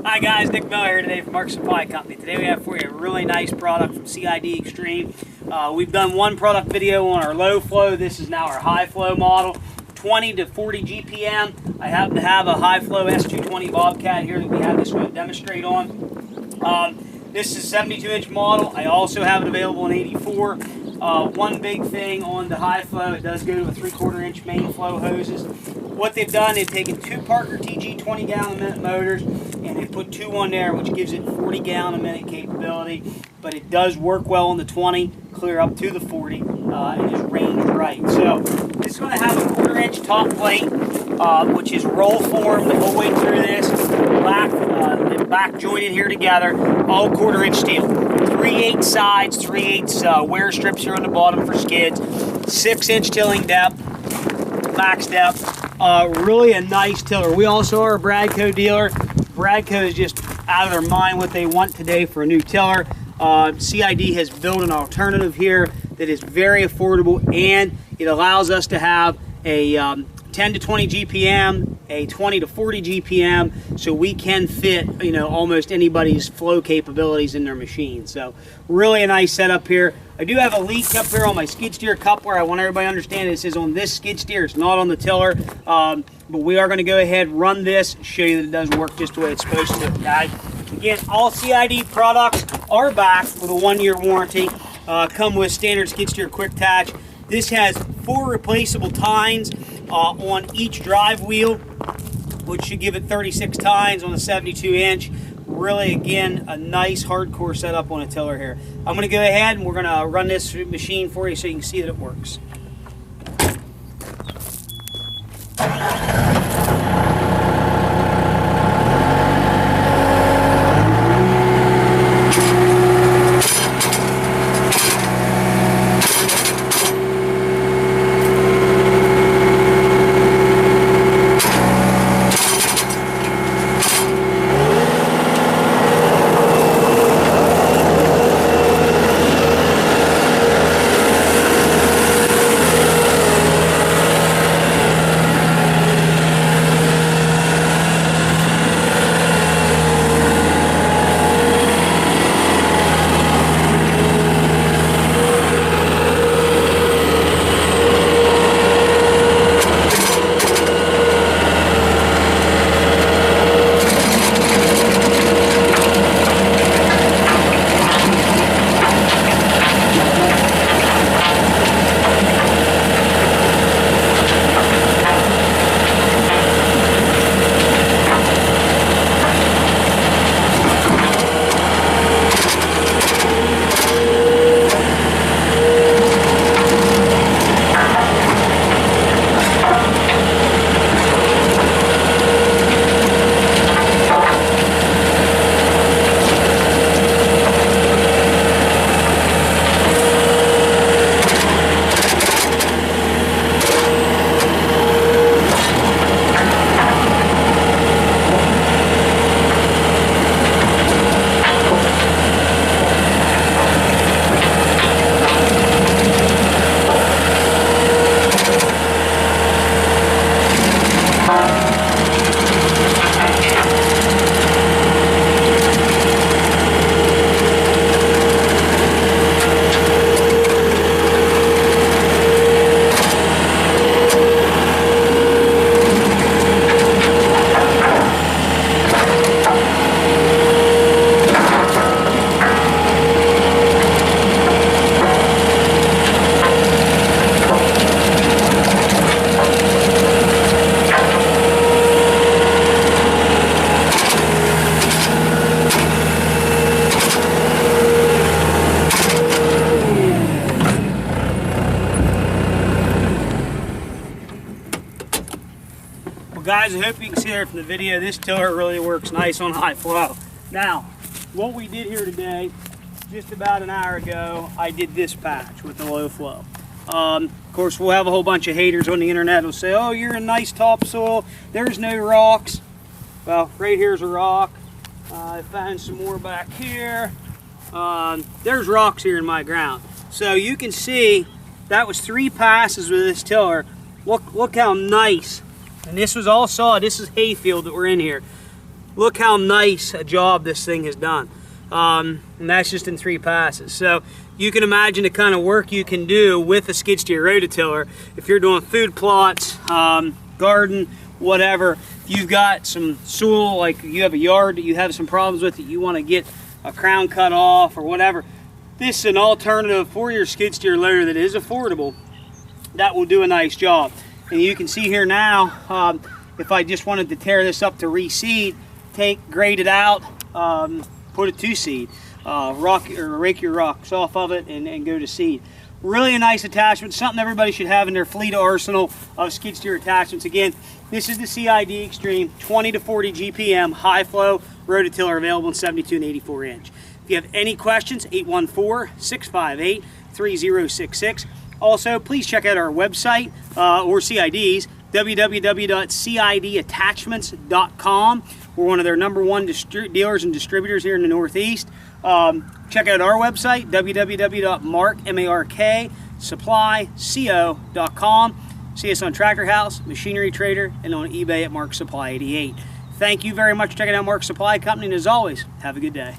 Hi guys, Nick Miller here today from Mark Supply Company. Today we have for you a really nice product from CID Xtreme. We've done one product video on our low flow. This is now our high flow model, 20 to 40 GPM. I happen to have a high flow S220 Bobcat here that we have this going to demonstrate on. This is a 72-inch model. I also have it available in 84. One big thing on the high flow, it does go to a 3/4 inch main flow hoses. What they've done, they've taken two Parker TG 20 gallon a minute motors and they put two on there, which gives it 40 gallon a minute capability. But it does work well on the 20, clear up to the 40, and is ranged right. So this is going to have a 1/4 inch top plate, which is roll formed the whole way through this. Back jointed here together, all 1/4 inch steel. 3/8 sides, 3/8 wear strips here on the bottom for skids. 6-inch tilling depth, max depth. Really a nice tiller. We also are a Bradco dealer. Bradco is just out of their mind what they want today for a new tiller. CID has built an alternative here that is very affordable, and it allows us to have a 10 to 20 GPM, a 20 to 40 GPM, so we can fit, almost anybody's flow capabilities in their machine. So really a nice setup here. I do have a lead cup here on my skid steer coupler. I want everybody to understand this is on this skid steer. It's not on the tiller, but we are going to go ahead, run this, show you that it does work just the way it's supposed to, guys. Again, all CID products are back with a 1-year warranty. Come with standard skid steer quick attach. This has 4 replaceable tines on each drive wheel, which should give it 36 tines on a 72-inch. Really, again, a nice hardcore setup on a tiller here. I'm going to go ahead and we're going to run this machine for you so you can see that it works. Guys, I hope you can see there from the video, this tiller really works nice on high flow. Now, what we did here today, just about an hour ago, I did this patch with the low flow. Of course, we'll have a whole bunch of haters on the internet who'll say, oh, you're in nice topsoil, there's no rocks. Well, right here's a rock. I found some more back here. There's rocks here in my ground. So you can see that was 3 passes with this tiller. Look how nice. And this was all solid. This is hayfield that we're in here. Look how nice a job this thing has done. And that's just in 3 passes. So you can imagine the kind of work you can do with a skid steer rototiller if you're doing food plots, garden, whatever. You've got some soil, like you have a yard that you have some problems with that you want to get a crown cut off or whatever. This is an alternative for your skid steer loader that is affordable, that will do a nice job. And you can see here now, if I just wanted to tear this up to reseed, grade it out, put it to seed, rake your rocks off of it and go to seed. Really a nice attachment, something everybody should have in their fleet arsenal of skid steer attachments. Again, this is the CID Xtreme 20 to 40 GPM high flow rototiller, available in 72 and 84 inch. If you have any questions, 814-658-3066. Also, please check out our website or CID's, www.cidattachments.com. We're one of their #1 dealers and distributors here in the Northeast. Check out our website, www.marksupplyco.com. See us on Tractor House, Machinery Trader, and on eBay at Mark Supply 88. Thank you very much for checking out Mark Supply Company, and as always, have a good day.